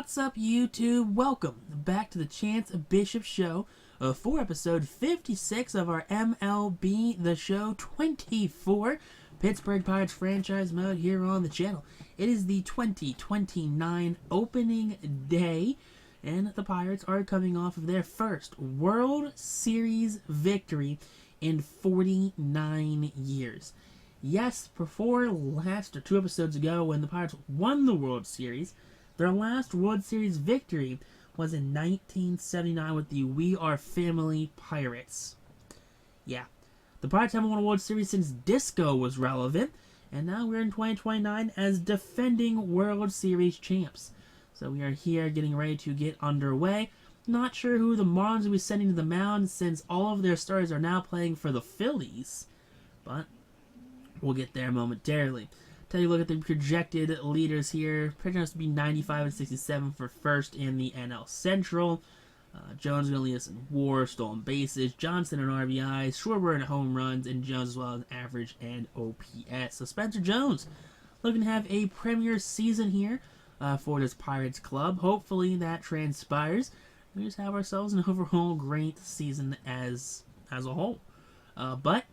What's up, YouTube? Welcome back to the Chance Bishop Show for episode 56 of our MLB The Show 24 Pittsburgh Pirates franchise mode here on the channel. It is the 2029 opening day, and the Pirates are coming off of their first World Series victory in 49 years. Yes, before last or two episodes ago when the Pirates won the World Series, their last World Series victory was in 1979 with the We Are Family Pirates. Yeah, the Pirates haven't won a World Series since disco was relevant, and now we're in 2029 as defending World Series champs. So we are here getting ready to get underway. Not sure who the Marlins will be sending to the mound since all of their stars are now playing for the Phillies, but we'll get there momentarily. Take a look at the projected leaders here. Projected us to be 95 and 67 for first in the NL Central. Jones is going to lead us in WAR, stolen bases, Johnson in RBIs, Schwarber in home runs, and Jones as well as average and OPS. So Spencer Jones looking to have a premier season here for this Pirates club. Hopefully that transpires. We just have ourselves an overall great season as a whole. But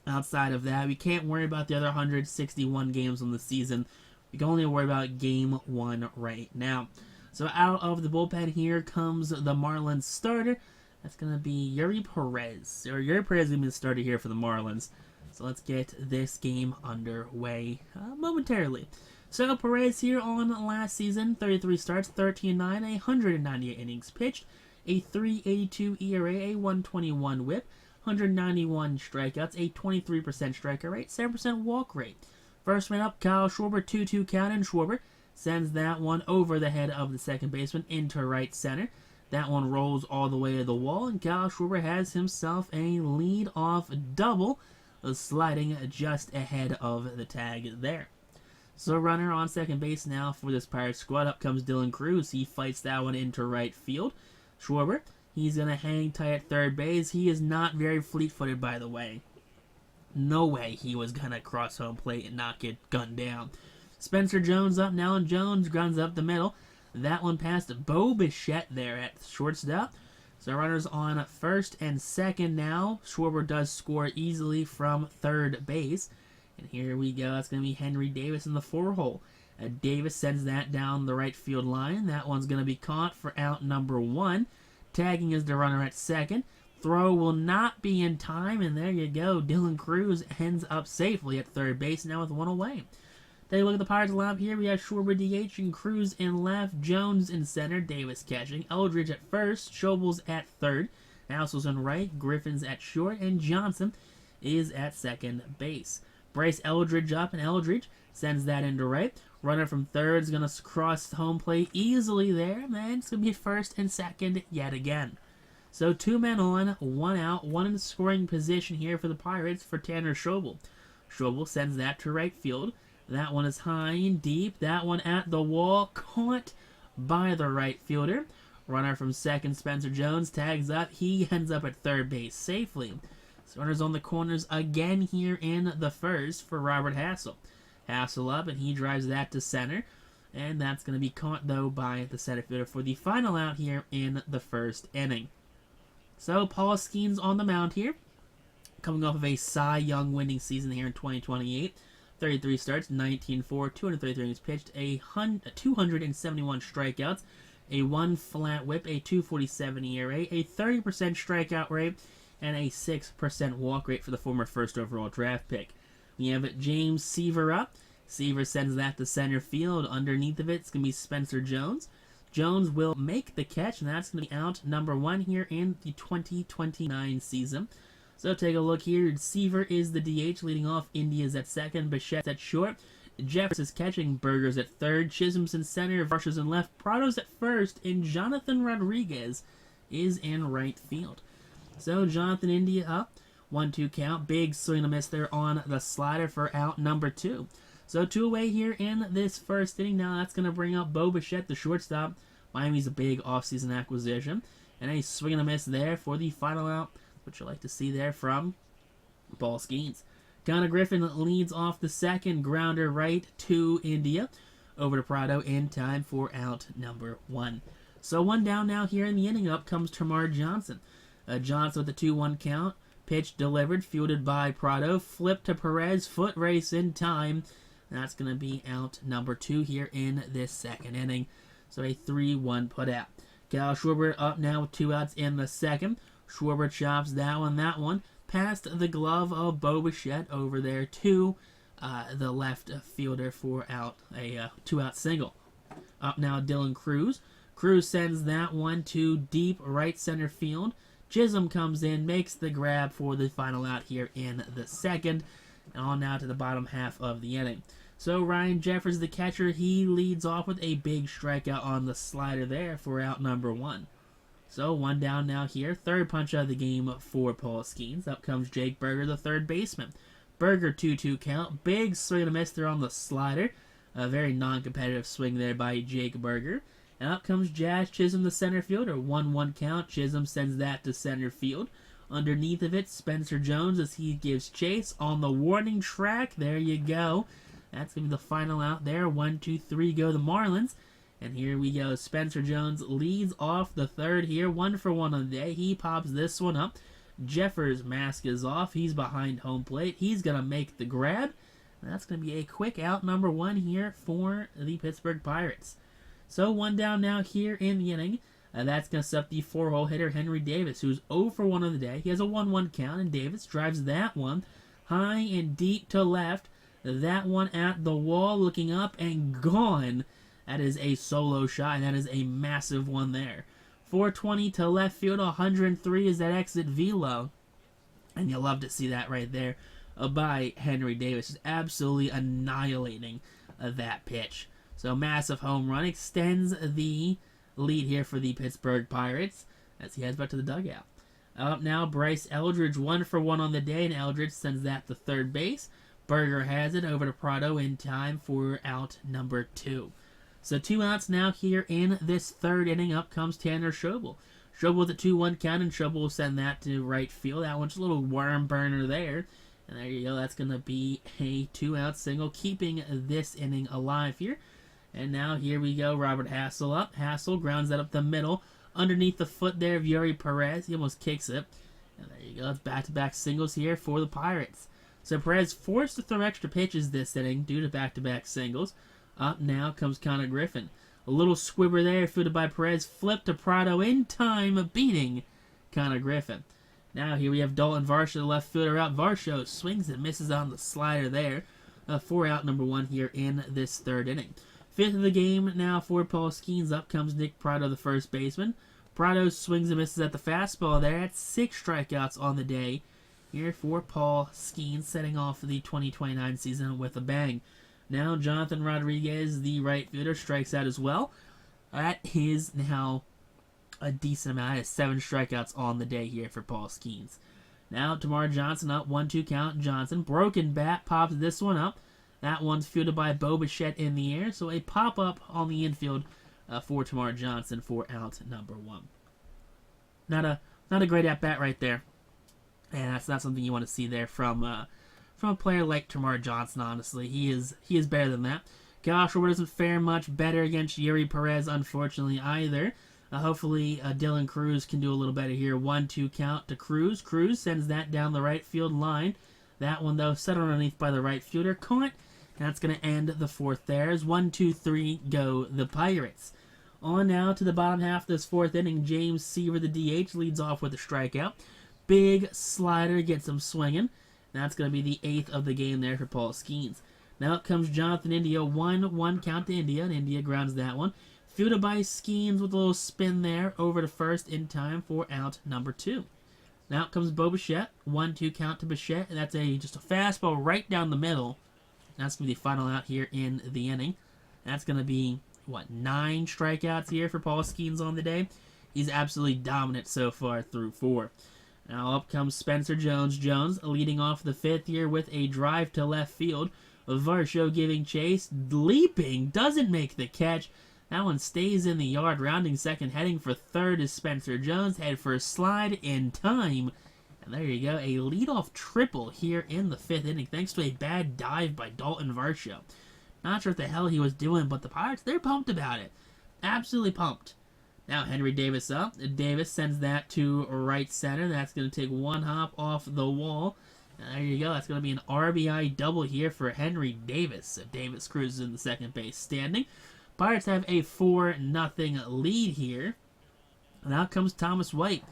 outside of that, we can't worry about the other 161 games on the season. We can only worry about Game 1 right now. So out of the bullpen here comes the Marlins starter. That's going to be Yuri Perez. Yuri Perez is going to be the starter here for the Marlins. So let's get this game underway momentarily. So Perez here on last season, 33 starts, 13-9, 198 innings pitched, a 3.82 ERA, a 121 WHIP, 191 strikeouts, a 23% strikeout rate, 7% walk rate. First man up, Kyle Schwarber, 2-2 count, and Schwarber sends that one over the head of the second baseman into right center. That one rolls all the way to the wall, and Kyle Schwarber has himself a lead-off double, sliding just ahead of the tag there. So runner on second base now for this Pirates squad. Up comes Dylan Cruz. He fights that one into right field. Schwarber, he's going to hang tight at third base. He is not very fleet-footed, by the way. No way he was going to cross home plate and not get gunned down. Spencer Jones up now, and Jones guns up the middle. That one past Bo Bichette there at shortstop. So runners on first and second now. Schwarber does score easily from third base. And here we go. That's going to be Henry Davis in the four-hole. Davis sends that down the right field line. That one's going to be caught for out number one. Tagging is the runner at second. Throw will not be in time, and there you go. Dylan Cruz ends up safely at third base now with one away. Take a look at the Pirates lineup here. We have Schwarber DH and Cruz in left, Jones in center, Davis catching, Eldridge at first, Schobels at third, Housel's in right, Griffin's at short, and Johnson is at second base. Brace Eldridge up, and Eldridge sends that into right. Runner from third is going to cross home plate easily there, and then it's going to be first and second yet again. So two men on, one out, one in scoring position here for the Pirates for Tanner Schobel. Schobel sends that to right field. That one is high and deep. That one at the wall, caught by the right fielder. Runner from second, Spencer Jones, tags up. He ends up at third base safely. So runners on the corners again here in the first for Robert Hassel. Hassel up, and he drives that to center. And that's going to be caught, though, by the center fielder for the final out here in the first inning. So Paul Skeens on the mound here, coming off of a Cy Young winning season here in 2028. 33 starts, 19-4, 233 innings pitched, 271 strikeouts, a 1 flat whip, a 2.47 ERA, a 30% strikeout rate, and a 6% walk rate for the former first overall draft pick. We have James Seaver up. Seaver sends that to center field. Underneath of it, it's going to be Spencer Jones. Jones will make the catch, and that's going to be out number one here in the 2029 season. So take a look here. Seaver is the DH, leading off. India's at second, Bichette's at short. Jeffers is catching, Berger's at third, Chisholm's in center, Varsha's in left, Prado's at first, and Jonathan Rodriguez is in right field. So Jonathan India up, 1-2 count, big swing and a miss there on the slider for out number two. So two away here in this first inning. Now that's going to bring up Bo Bichette, the shortstop. Miami's a big offseason acquisition. And a swing and a miss there for the final out, which you like to see there from Paul Skeens. Connor Griffin leads off the second, grounder right to India. over to Prado in time for out number 1. So 1 down now here in the inning. Up comes Termarr Johnson. Johnson with the 2-1 count. Pitch delivered, fielded by Prado. Flip to Perez, foot race in time. That's going to be out number 2 here in this second inning. So a 3-1 put out. Kyle Schwarber up now with 2 outs in the second. Schwarber chops that one. Past the glove of Bo Bichette over there to the left fielder for out a 2-out single. Up now Dylan Cruz. Cruz sends that one to deep right center field. Chisholm comes in, makes the grab for the final out here in the second. And on now to the bottom half of the inning. So Ryan Jeffers, the catcher, he leads off with a big strikeout on the slider there for out number 1. So 1 down now here. Third punch of the game for Paul Skeens. Up comes Jake Berger, the third baseman. Berger 2-2 count. Big swing and a miss there on the slider. A very non-competitive swing there by Jake Berger. And up comes Jazz Chisholm, the center fielder. 1-1 count. Chisholm sends that to center field. Underneath of it, Spencer Jones as he gives chase on the warning track. There you go. That's going to be the final out there. 1, 2, 3 go the Marlins. And here we go. Spencer Jones leads off the third here. 1 for 1 on the day. He pops this one up. Jeffers' mask is off. He's behind home plate. He's going to make the grab. And that's going to be a quick out number 1 here for the Pittsburgh Pirates. So 1 down now here in the inning. That's going to set up the 4-hole hitter Henry Davis, who's 0 for 1 on the day. He has a 1-1 count, and Davis drives that one high and deep to left. That one at the wall, looking up and gone. That is a solo shot, and that is a massive one there. 420 to left field, 103 is that exit velo. And you'll love to see that right there by Henry Davis. Just absolutely annihilating that pitch. So massive home run extends the lead here for the Pittsburgh Pirates as he heads back to the dugout. Up now, Bryce Eldridge, 1 for 1 on the day, and Eldridge sends that to third base. Berger has it over to Prado in time for out number 2. So 2 outs now here in this third inning. Up comes Tanner Schobel. Schobel with a 2-1 count, and Schobel will send that to right field. That one's a little worm burner there. And there you go. That's going to be a 2-out single, keeping this inning alive here. And now here we go. Robert Hassel up. Hassel grounds that up the middle. Underneath the foot there of Yuri Perez. He almost kicks it. And there you go. It's back-to-back singles here for the Pirates. So Perez forced to throw extra pitches this inning due to back-to-back singles. Up now comes Connor Griffin. A little squibber there, fielded by Perez. Flip to Prado in time, beating Connor Griffin. Now here we have Dalton Varsho, the left fielder out. Varsho swings and misses on the slider there. For out number 1 here in this third inning. 5th of the game now for Paul Skeens. Up comes Nick Prado, the first baseman. Prado swings and misses at the fastball there. That's 6 strikeouts on the day here for Paul Skeens, setting off the 2029 season with a bang. Now Jonathan Rodriguez, the right fielder, strikes out as well. That is now a decent amount. That is 7 strikeouts on the day here for Paul Skeens. Now Termarr Johnson up, 1-2 count. Johnson, broken bat, pops this one up. That one's fielded by Bo Bichette in the air, so a pop-up on the infield for Termarr Johnson for out number 1. Not a great at-bat right there, and that's not something you want to see there from a player like Termarr Johnson, honestly. He is better than that. Kyle Schwarber doesn't fare much better against Yuri Perez, unfortunately, either. Hopefully, Dylan Cruz can do a little better here. 1-2 count to Cruz. Cruz sends that down the right field line. That one, though, set underneath by the right fielder. Caught. That's going to end the 4th there. As 1, 2, 3 go the Pirates. On now to the bottom half of this 4th inning. James Seaver, the DH, leads off with a strikeout. Big slider gets him swinging. That's going to be the 8th of the game there for Paul Skeens. Now up comes Jonathan India. 1-1 count to India, and India grounds that one. Fielded by Skeens with a little spin there over to first in time for out number 2. Now up comes Bo Bichette. 1-2 count to Bichette, and that's just a fastball right down the middle. That's going to be the final out here in the inning. That's going to be, 9 strikeouts here for Paul Skeens on the day. He's absolutely dominant so far through 4. Now up comes Spencer Jones. Jones leading off the 5th here with a drive to left field. Varsho giving chase. Leaping. Doesn't make the catch. That one stays in the yard. Rounding second. Heading for third is Spencer Jones. Head for a slide in time. And there you go. A leadoff triple here in the 5th inning thanks to a bad dive by Dalton Varsho. Not sure what the hell he was doing, but the Pirates, they're pumped about it. Absolutely pumped. Now Henry Davis up. Davis sends that to right center. That's going to take one hop off the wall. And there you go. That's going to be an RBI double here for Henry Davis. So Davis cruises in the second base standing. Pirates have a 4-0 lead here. And out comes Thomas White.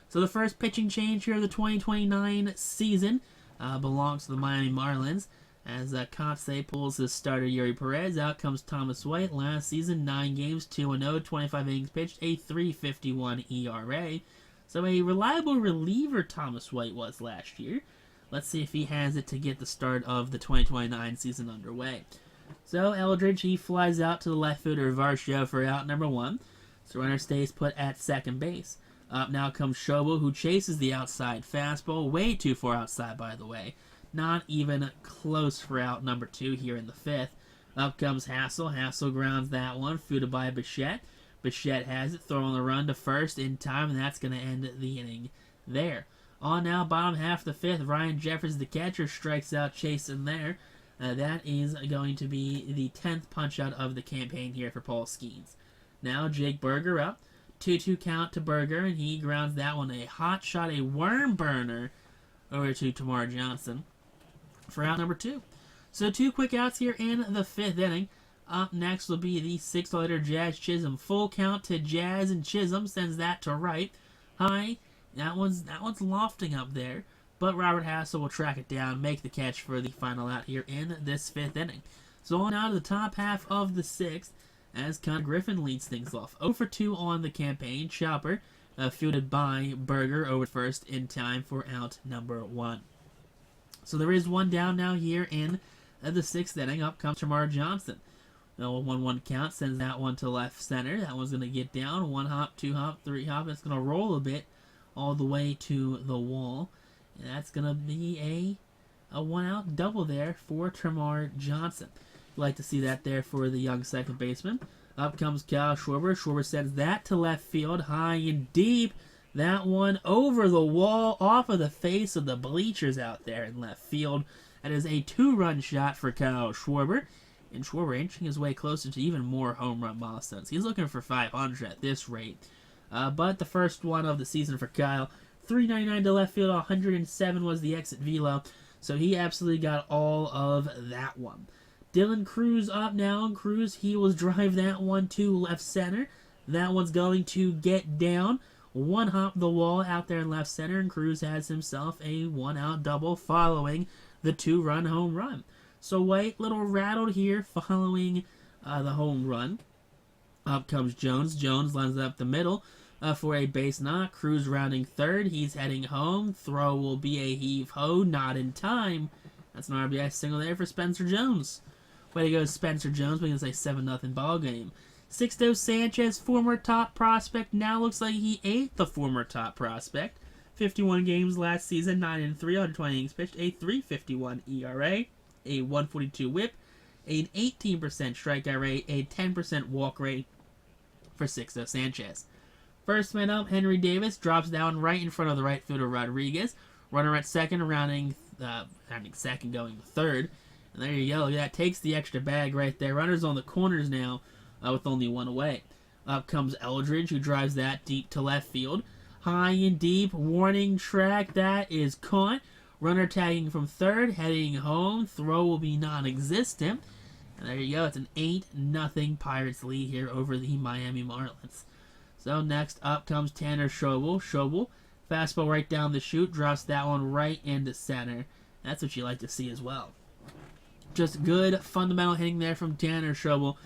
So the first pitching change here of the 2029 season belongs to the Miami Marlins. As Kotsay pulls his starter Yuri Perez, out comes Thomas White. Last season, 9 games, 2-0, 25 innings pitched, a 3.51 ERA. So a reliable reliever Thomas White was last year. Let's see if he has it to get the start of the 2029 season underway. So Eldridge, he flies out to the left fielder Varsho for out number 1. So runner stays put at second base. Up now comes Schobel, who chases the outside fastball, way too far outside, by the way. Not even close for out number 2 here in the 5th. Up comes Hassel. Hassel grounds that one, fielded by Bichette. Bichette has it, throwing the run to first in time, and that's going to end the inning there. On now, bottom half of the 5th, Ryan Jeffers, the catcher, strikes out Chase in there. That is going to be the 10th punch-out of the campaign here for Paul Skeens. Now Jake Berger up. 2-2 count to Berger, and he grounds that one. A hot shot, a worm burner over to Tamar Johnson for out number 2. So 2 quick outs here in the 5th inning. Up next will be the 6th-hitter Jazz Chisholm. Full count to Jazz, and Chisholm sends that to right. High. That one's lofting up there. But Robert Hassel will track it down, make the catch for the final out here in this 5th inning. So on out of the top half of the 6th, as Connor Griffin leads things off. 0 for 2 on the campaign. Chopper, fielded by Berger, over first in time for out number 1. So there is one down now here in the 6th inning. Up comes Tamar Johnson. 1-1 count, sends that one to left center. That one's going to get down. 1 hop, 2 hop, 3 hop. It's going to roll a bit all the way to the wall. And that's going to be a 1-out double there for Tamar Johnson. Like to see that there for the young second baseman. Up comes Kyle Schwarber. Schwarber sends that to left field, high and deep. That one over the wall, off of the face of the bleachers out there in left field. That is a 2-run shot for Kyle Schwarber. And Schwarber inching his way closer to even more home run milestones. He's looking for 500 at this rate. But the first one of the season for Kyle. 399 to left field, 107 was the exit velo. So he absolutely got all of that one. Dylan Cruz up now, and Cruz, he will drive that one to left center. That one's going to get down. 1 hop the wall out there in left center, and Cruz has himself a 1-out double following the 2-run home run. So White, little rattled here following the home run. Up comes Jones. Jones lines up the middle for a base knock. Cruz rounding third. He's heading home. Throw will be a heave-ho, not in time. That's an RBI single there for Spencer Jones. Way to go, Spencer Jones, making this a 7-0 ball game. Sixto Sanchez, former top prospect, now looks like he ate the former top prospect. 51 games last season, 9-3, 120 innings pitched, a 3.51 ERA, a 142 whip, an 18% strikeout rate, a 10% walk rate for Sixto Sanchez. First man up, Henry Davis, drops down right in front of the right fielder Rodriguez. Runner at second, rounding second, going to third. And there you go. That takes the extra bag right there. Runners on the corners now with only 1 away. Up comes Eldridge, who drives that deep to left field. High and deep. Warning track. That is caught. Runner tagging from third. Heading home. Throw will be non-existent. And there you go. It's an 8-0 Pirates lead here over the Miami Marlins. So next up comes Tanner Schobel. Schobel, fastball right down the chute. Drops that one right into center. That's what you like to see as well. Just good fundamental hitting there from Tanner Schobel.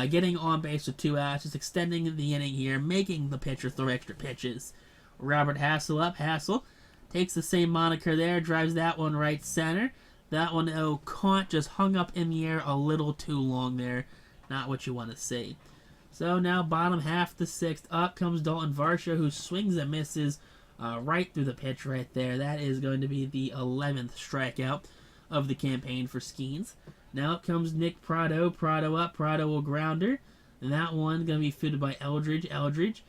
Getting on base with 2 outs, just extending the inning here, making the pitcher throw extra pitches. Robert Hassel up. Hassel takes the same moniker there, drives that one right center. That one, caught, just hung up in the air a little too long there. Not what you want to see. So now bottom half the 6th, up comes Dalton Varsho, who swings and misses right through the pitch right there. That is going to be the 11th strikeout of the campaign for Skeens. Now up comes Nick Prado. Prado up. Prado will grounder. And that one going to be fielded by Eldridge. Eldridge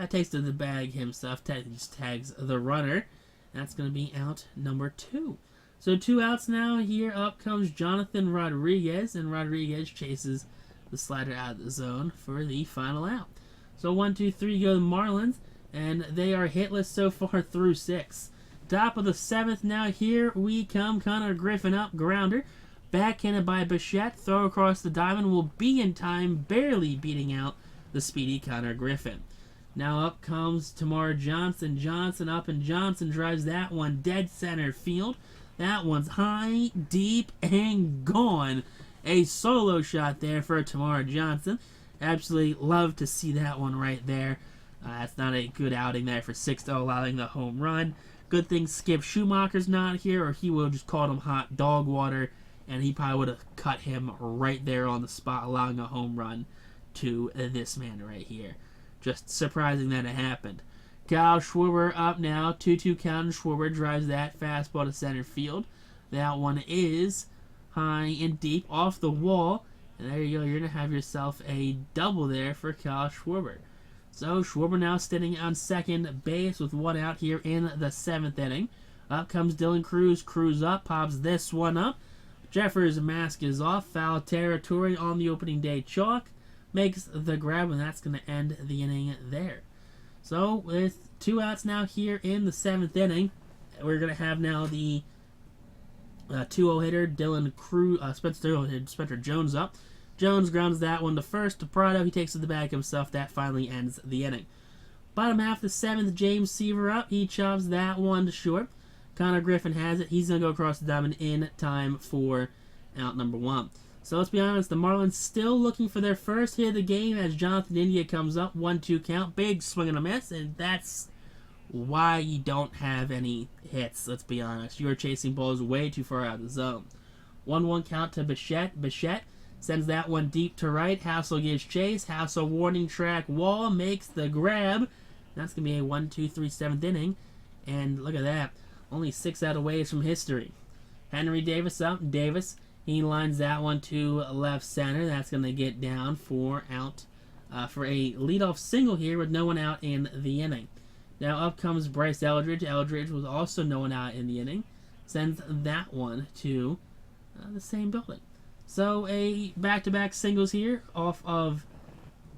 takes to the bag himself. Just tags the runner. That's going to be out number 2. So 2 outs now. Here up comes Jonathan Rodriguez, and Rodriguez chases the slider out of the zone for the final out. So 1, 2, 3 go the Marlins, and they are hitless so far through 6. Top of the 7th now. Here we come. Connor Griffin up, grounder. Backhanded by Bichette. Throw across the diamond will be in time, barely beating out the speedy Connor Griffin. Now up comes Tamar Johnson. Johnson up, and Johnson drives that one dead center field. That one's high, deep, and gone. A solo shot there for Tamar Johnson. Absolutely love to see that one right there. That's not a good outing there for Sixto, allowing the home run. Good thing Skip Schumacher's not here, or he would have just called him hot dog water, and he probably would have cut him right there on the spot, allowing a home run to this man right here. Just surprising that it happened. Kyle Schwarber up now. 2-2 count. Schwarber drives that fastball to center field. That one is high and deep off the wall. And there you go. You're going to have yourself a double there for Kyle Schwarber. So Schwarber now standing on second base with 1 out here in the 7th inning. Up comes Dylan Cruz. Cruz up. Pops this one up. Jeffers' mask is off. Foul territory on the opening day chalk. Makes the grab, and that's going to end the inning there. So with 2 outs now here in the 7th inning, we're going to have now the 2-0 hitter, Dylan Cruz, Spencer Jones up. Jones grounds that one to first. To Prado, he takes it to the bag himself. That finally ends the inning. Bottom half of the 7th, James Seaver up. He chops that one to short. Connor Griffin has it. He's going to go across the diamond in time for out number 1. So let's be honest, the Marlins still looking for their first hit of the game as Jonathan India comes up. 1-2 count. Big swing and a miss, and that's why you don't have any hits, let's be honest. You're chasing balls way too far out of the zone. 1-1 count to Bichette. Bichette sends that one deep to right. Hassel gives chase. Hassel warning track wall, makes the grab. That's going to be a 1-2-3 7th inning. And look at that. Only 6 out away from history. Henry Davis up. Davis, he lines that one to left center. That's going to get down for out for a leadoff single here with no one out in the inning. Now up comes Bryce Eldridge. Eldridge was also no one out in the inning. Sends that one to the same building. So a back-to-back singles here off of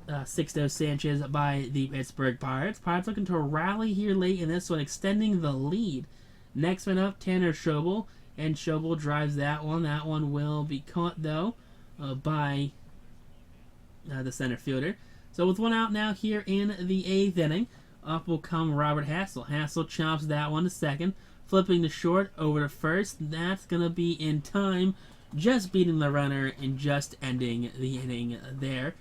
Sixto Sanchez by the Pittsburgh Pirates. Pirates looking to rally here late in this one, extending the lead. Next one up, Tanner Schobel. And Schobel drives that one. That one will be caught, though, by the center fielder. So with 1 out now here in the 8th inning, up will come Robert Hassel. Hassel chops that one to second, flipping to short, over to first. That's going to be in time, just beating the runner and just ending the inning there.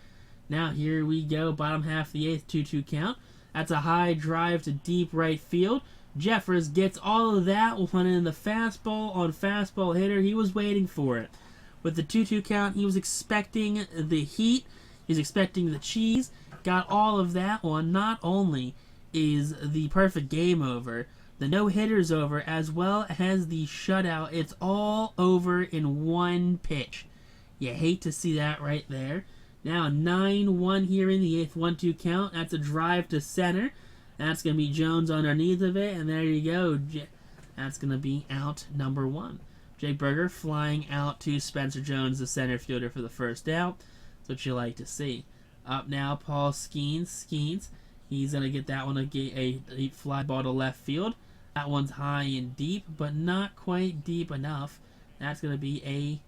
Now here we go, bottom half of the 8th, 2-2 count. That's a high drive to deep right field. Jeffers gets all of that one in the fastball on fastball hitter. He was waiting for it. With the 2-2 count, he was expecting the heat. He's expecting the cheese. Got all of that one. Not only is the perfect game over, the no-hitter's over, as well as the shutout. It's all over in one pitch. You hate to see that right there. Now 9-1 here in the 8th, 1-2 count. That's a drive to center. That's going to be Jones underneath of it, and there you go. That's going to be out number 1. Jake Berger flying out to Spencer Jones, the center fielder, for the first out. That's what you like to see. Up now, Paul Skeens. He's going to get that one, a fly ball to left field. That one's high and deep, but not quite deep enough. That's going to be a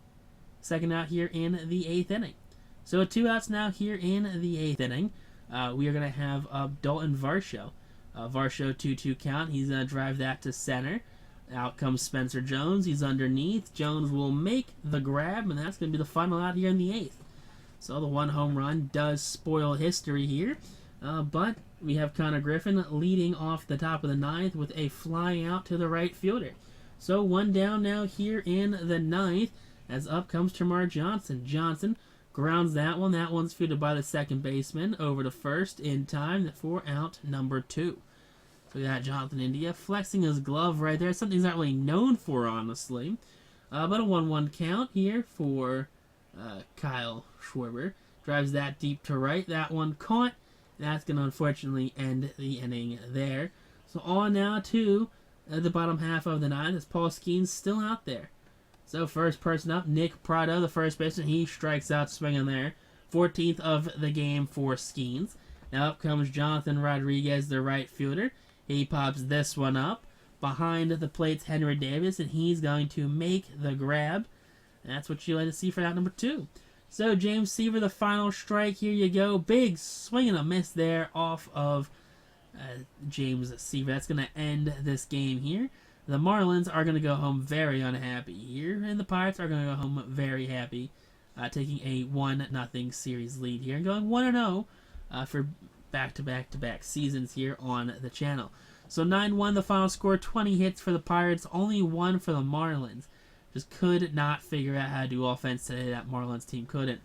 second out here in the 8th inning. So 2 outs now here in the 8th inning. We are going to have Dalton Varsho. Varsho 2-2 count. He's going to drive that to center. Out comes Spencer Jones. He's underneath. Jones will make the grab, and that's going to be the final out here in the 8th. So the 1 home run does spoil history here. But we have Connor Griffin leading off the top of the 9th with a fly out to the right fielder. So 1 down now here in the 9th as up comes Tamar Johnson. Johnson grounds that one. That one's fielded by the second baseman over to first in time for out number 2. So we got Jonathan India flexing his glove right there. Something he's not really known for, honestly. But a 1-1 count here for Kyle Schwarber. Drives that deep to right. That one caught. That's going to unfortunately end the inning there. So on now to at the bottom half of the 9th, as Paul Skeens still out there. So first person up, Nick Prado, the first baseman. He strikes out swinging there. 14th of the game for Skeens. Now up comes Jonathan Rodriguez, the right fielder. He pops this one up. Behind the plate's Henry Davis, and he's going to make the grab. And that's what you like to see for out number 2. So James Seaver, the final strike. Here you go. Big swing and a miss there off of James Seaver. That's going to end this game here. The Marlins are going to go home very unhappy here, and the Pirates are going to go home very happy, taking a 1-0 series lead here and going 1-0 for back-to-back-to-back seasons here on the channel. So 9-1 the final score, 20 hits for the Pirates, only 1 for the Marlins. Just could not figure out how to do offense today. That Marlins team couldn't.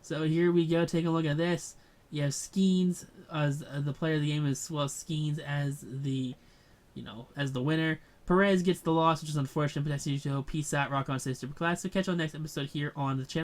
So here we go, take a look at this. You have Skeens as the player of the game, as well as Skeens as the, as the winner. Perez gets the loss, which is unfortunate, but that's usually peace out, rock on, stay super class. So catch you on the next episode here on the channel.